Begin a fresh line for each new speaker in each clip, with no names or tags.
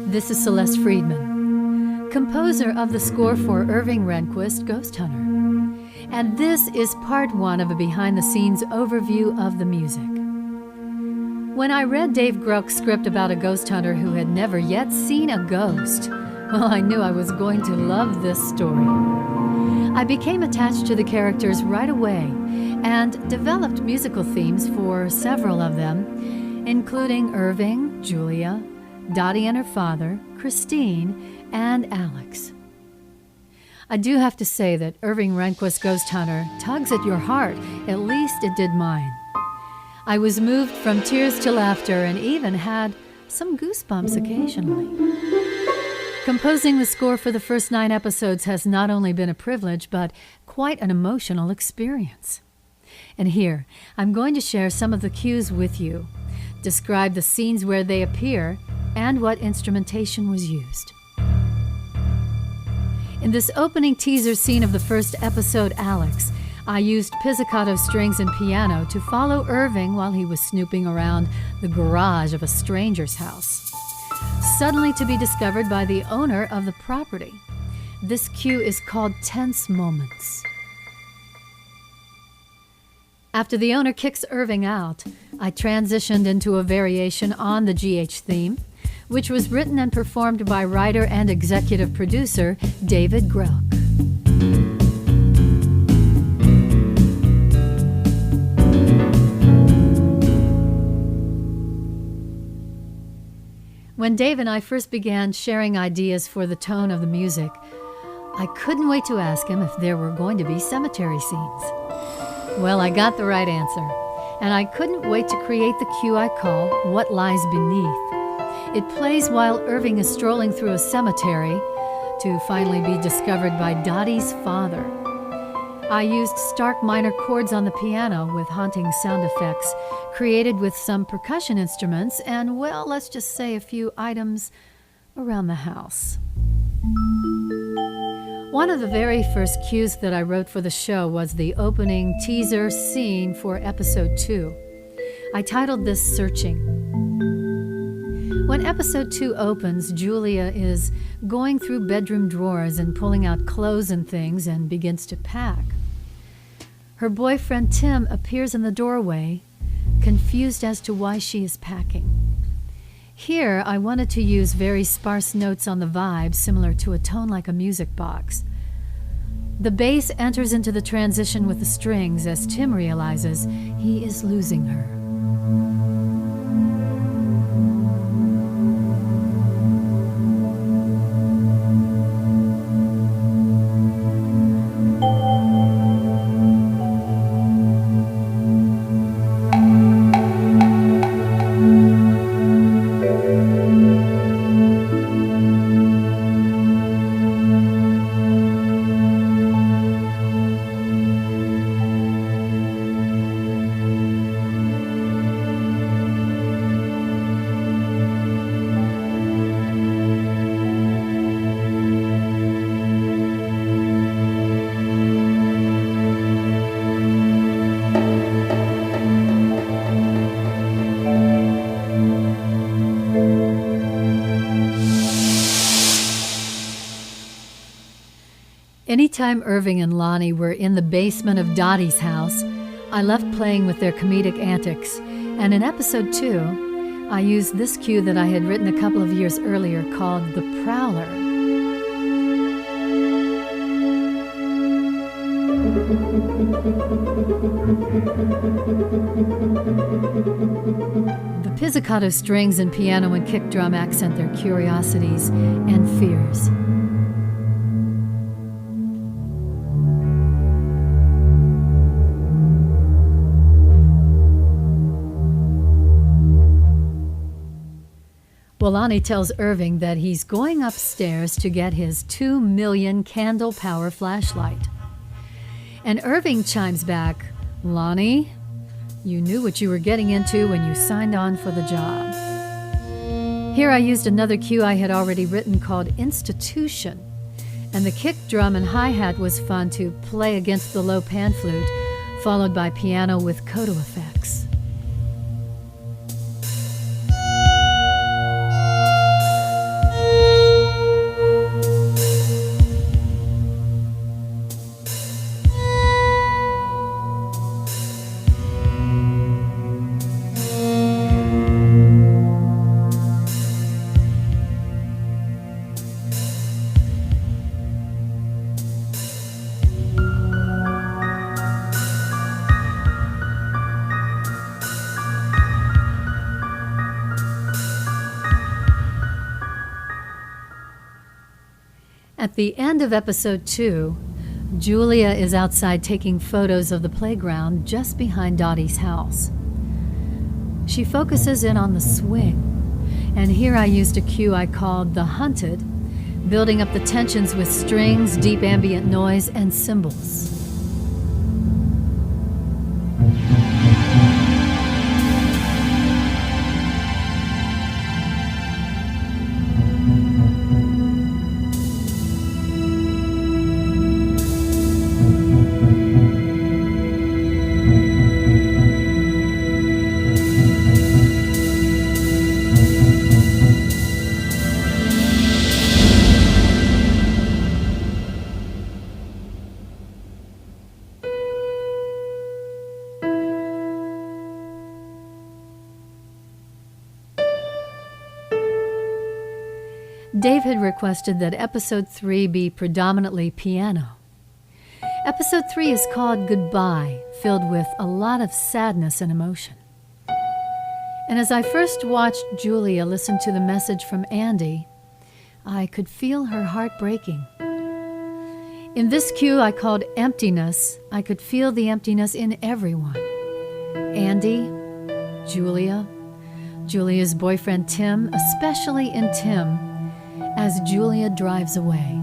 This is Celeste Friedman, composer of the score for Irving Renquist, Ghost Hunter. And this is part one of a behind-the-scenes overview of the music. When I read Dave Groch's script about a ghost hunter who had never yet seen a ghost, well, I knew I was going to love this story. I became attached to the characters right away and developed musical themes for several of them, including Irving, Julia, Dottie and her father, Christine, and Alex. I do have to say that Irving Renquist Ghost Hunter tugs at your heart, at least it did mine. I was moved from tears to laughter and even had some goosebumps occasionally. Composing the score for the first 9 episodes has not only been a privilege, but quite an emotional experience. And here, I'm going to share some of the cues with you, describe the scenes where they appear, and what instrumentation was used. In this opening teaser scene of the first episode, Alex, I used pizzicato strings and piano to follow Irving while he was snooping around the garage of a stranger's house, suddenly to be discovered by the owner of the property. This cue is called Tense Moments. After the owner kicks Irving out, I transitioned into a variation on the GH theme, which was written and performed by writer and executive producer David Groch. When Dave and I first began sharing ideas for the tone of the music, I couldn't wait to ask him if there were going to be cemetery scenes. Well, I got the right answer, and I couldn't wait to create the cue I call What Lies Beneath. It plays while Irving is strolling through a cemetery to finally be discovered by Dottie's father. I used stark minor chords on the piano with haunting sound effects, created with some percussion instruments and, well, let's just say a few items around the house. One of the very first cues that I wrote for the show was the opening teaser scene for episode 2. I titled this Searching. When episode 2 opens, Julia is going through bedroom drawers and pulling out clothes and things and begins to pack. Her boyfriend Tim appears in the doorway, confused as to why she is packing. Here, I wanted to use very sparse notes on the vibe, similar to a tone like a music box. The bass enters into the transition with the strings as Tim realizes he is losing her. Anytime Irving and Lonnie were in the basement of Dottie's house, I loved playing with their comedic antics, and in episode 2, I used this cue that I had written a couple of years earlier called The Prowler. The pizzicato strings and piano and kick drum accent their curiosities and fears. Lonnie tells Irving that he's going upstairs to get his 2 million candle power flashlight. And Irving chimes back, "Lonnie, you knew what you were getting into when you signed on for the job." Here I used another cue I had already written called Institution, and the kick drum and hi-hat was fun to play against the low pan flute, followed by piano with coda effects. The end of episode 2, Julia is outside taking photos of the playground just behind Dottie's house. She focuses in on the swing, and here I used a cue I called The Hunted, building up the tensions with strings, deep ambient noise, and cymbals. Dave had requested that episode 3 be predominantly piano. Episode 3 is called Goodbye, filled with a lot of sadness and emotion. And as I first watched Julia listen to the message from Andy, I could feel her heart breaking. In this cue I called Emptiness, I could feel the emptiness in everyone. Andy, Julia, Julia's boyfriend Tim, especially in Tim, as Julia drives away.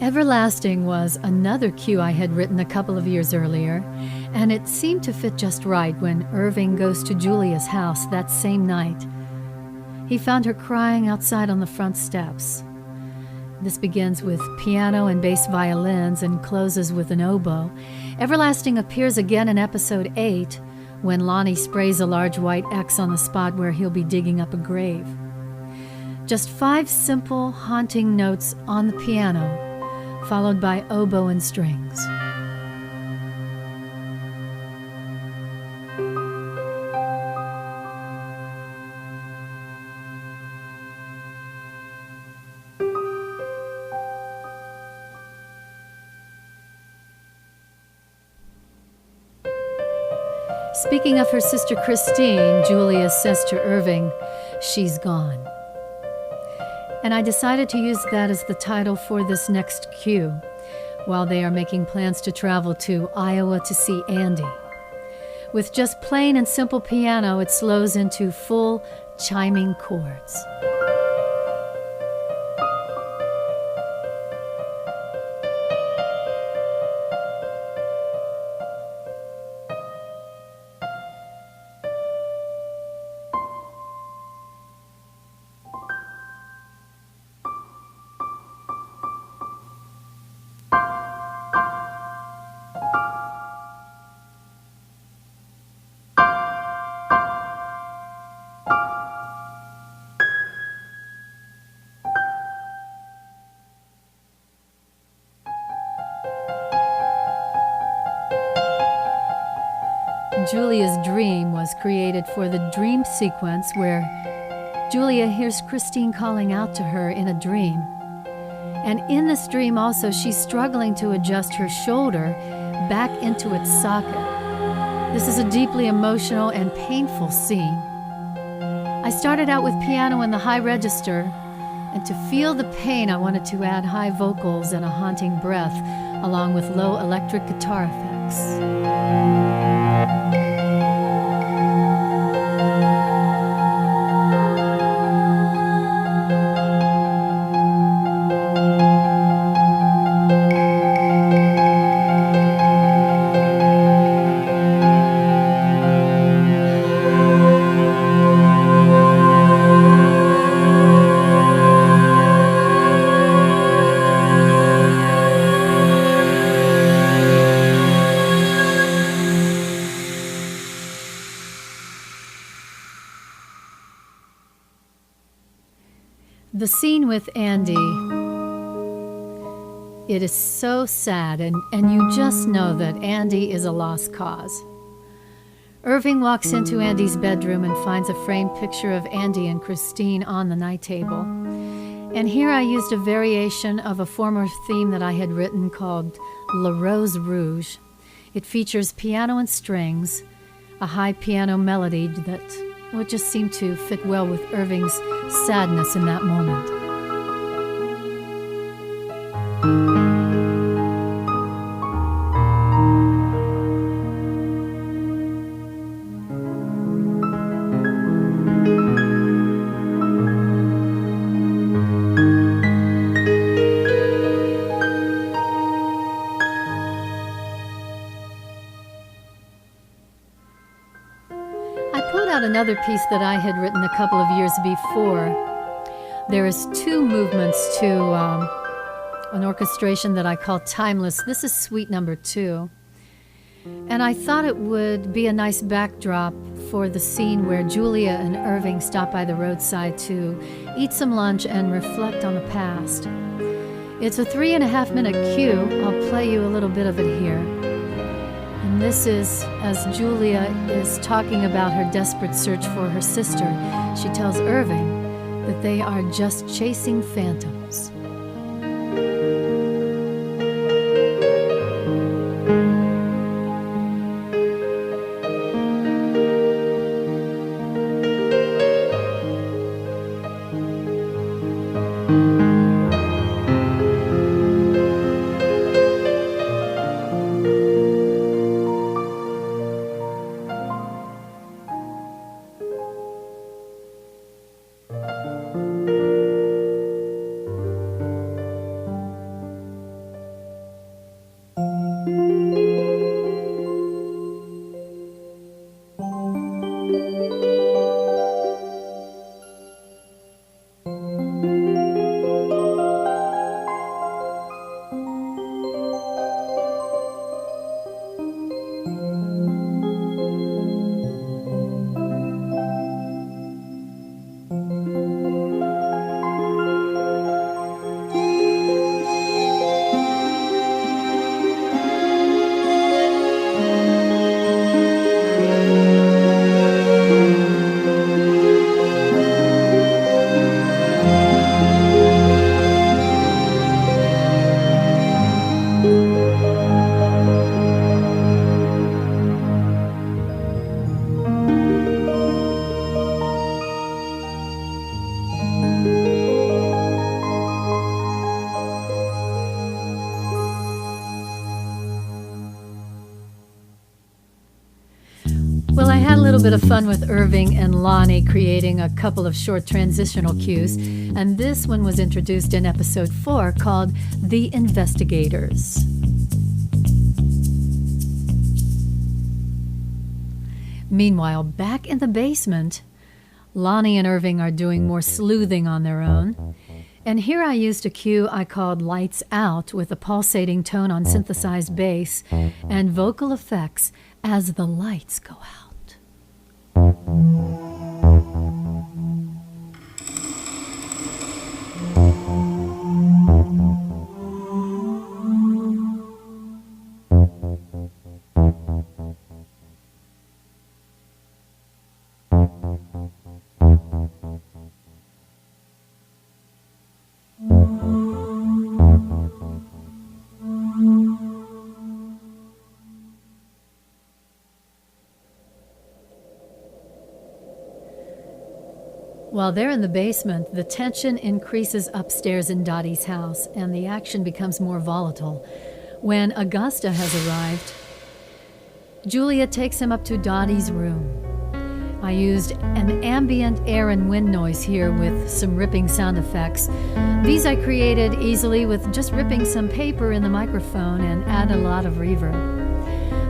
Everlasting was another cue I had written a couple of years earlier, and it seemed to fit just right when Irving goes to Julia's house that same night. He found her crying outside on the front steps. This begins with piano and bass violins and closes with an oboe. Everlasting appears again in episode 8 when Lonnie sprays a large white X on the spot where he'll be digging up a grave. Just 5 simple, haunting notes on the piano, followed by oboe and strings. Speaking of her sister Christine, Julia says to Irving, "She's gone." And I decided to use that as the title for this next cue, while they are making plans to travel to Iowa to see Andy. With just plain and simple piano, it slows into full chiming chords. Julia's dream was created for the dream sequence where Julia hears Christine calling out to her in a dream. And in this dream also, she's struggling to adjust her shoulder back into its socket. This is a deeply emotional and painful scene. I started out with piano in the high register, And to feel the pain, I wanted to add high vocals and a haunting breath, along with low electric guitar effects. The scene with Andy, it is so sad, and you just know that Andy is a lost cause. Irving walks into Andy's bedroom and finds a framed picture of Andy and Christine on the night table. And here I used a variation of a former theme that I had written called La Rose Rouge. It features piano and strings, a high piano melody that would just seem to fit well with Irving's sadness in that moment. Another piece that I had written a couple of years before. There is two movements to an orchestration that I call Timeless. This is suite number 2. And I thought it would be a nice backdrop for the scene where Julia and Irving stop by the roadside to eat some lunch and reflect on the past. It's a 3.5-minute cue. I'll play you a little bit of it here. And this is as Julia is talking about her desperate search for her sister. She tells Irving that they are just chasing phantoms. Well, I had a little bit of fun with Irving and Lonnie creating a couple of short transitional cues, and this one was introduced in episode 4 called The Investigators. Meanwhile, back in the basement, Lonnie and Irving are doing more sleuthing on their own. And here I used a cue I called Lights Out with a pulsating tone on synthesized bass and vocal effects as the lights go out. While they're in the basement, the tension increases upstairs in Dottie's house, and the action becomes more volatile. When Augusta has arrived, Julia takes him up to Dottie's room. I used an ambient air and wind noise here with some ripping sound effects. These I created easily with just ripping some paper in the microphone and add a lot of reverb.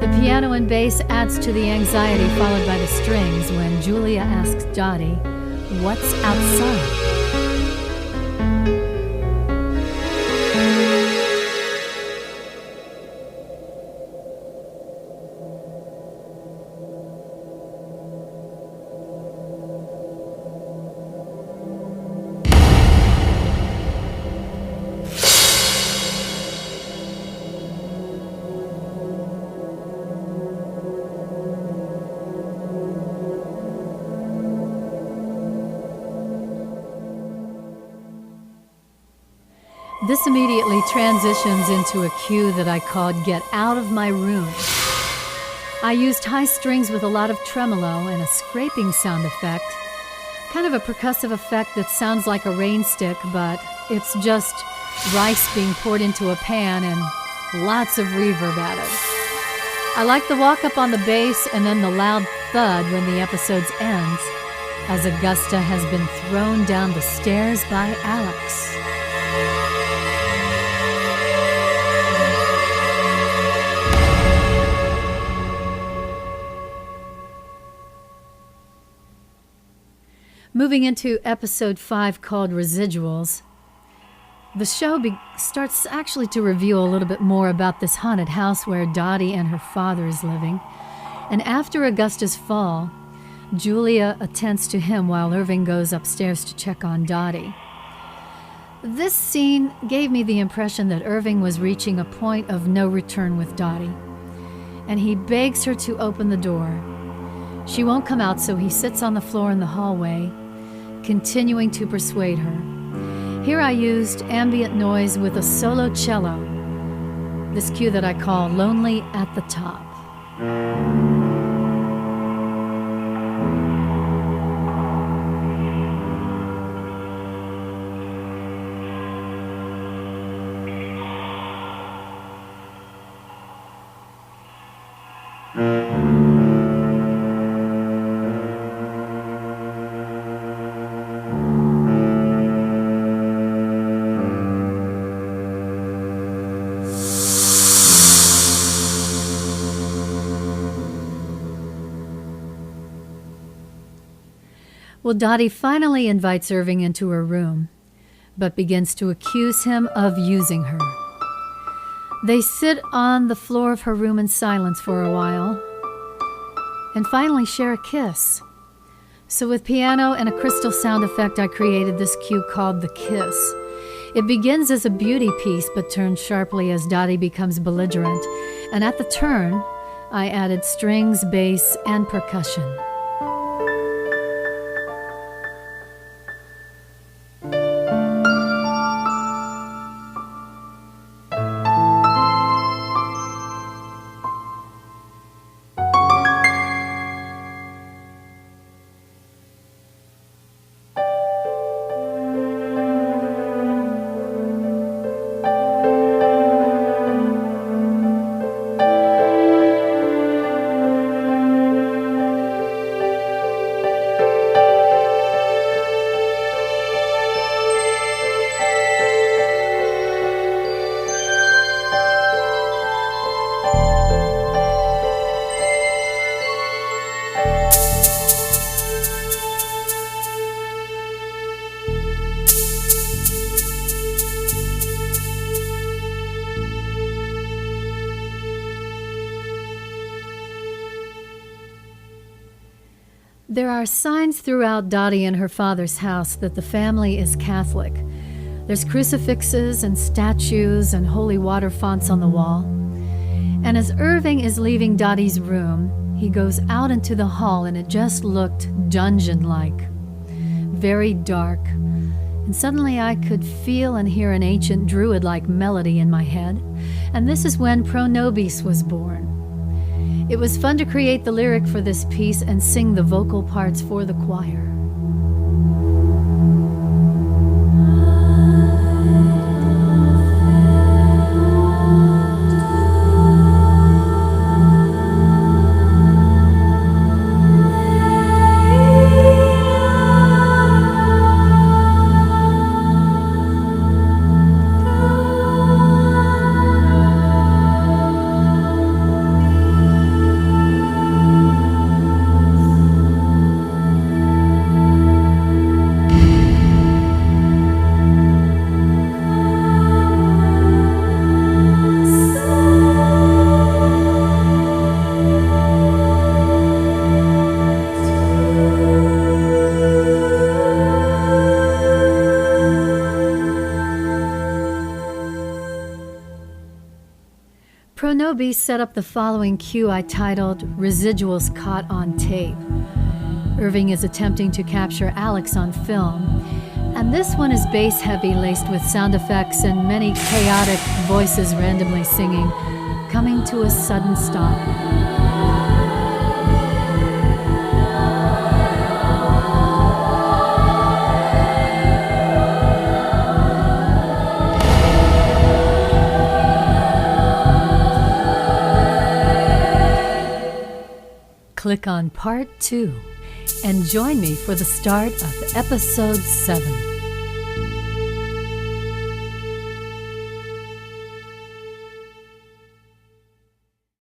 The piano and bass adds to the anxiety, followed by the strings when Julia asks Dottie, "What's outside?" This immediately transitions into a cue that I called "Get Out of My Room." I used high strings with a lot of tremolo and a scraping sound effect, kind of a percussive effect that sounds like a rain stick, but it's just rice being poured into a pan and lots of reverb added. I like the walk up on the bass and then the loud thud when the episode ends, as Augusta has been thrown down the stairs by Alex. Moving into episode 5 called Residuals, the show starts actually to reveal a little bit more about this haunted house where Dottie and her father is living. And after Augusta's fall, Julia attends to him while Irving goes upstairs to check on Dottie. This scene gave me the impression that Irving was reaching a point of no return with Dottie, and he begs her to open the door. She won't come out, so he sits on the floor in the hallway, continuing to persuade her. Here I used ambient noise with a solo cello, this cue that I call "Lonely at the Top." Well, Dottie finally invites Irving into her room, but begins to accuse him of using her. They sit on the floor of her room in silence for a while, and finally share a kiss. So with piano and a crystal sound effect, I created this cue called "The Kiss." It begins as a beauty piece, but turns sharply as Dottie becomes belligerent, and at the turn, I added strings, bass, and percussion. There are signs throughout Dottie and her father's house that the family is Catholic. There's crucifixes and statues and holy water fonts on the wall. And as Irving is leaving Dottie's room, he goes out into the hall, and it just looked dungeon-like, very dark. And suddenly I could feel and hear an ancient druid-like melody in my head. And this is when Pro Nobis was born. It was fun to create the lyric for this piece and sing the vocal parts for the choir. B set up the following cue I titled Residuals Caught on Tape. Irving is attempting to capture Alex on film, and this one is bass heavy, laced with sound effects and many chaotic voices randomly singing, coming to a sudden stop. Click on Part 2 and join me for the start of Episode 7.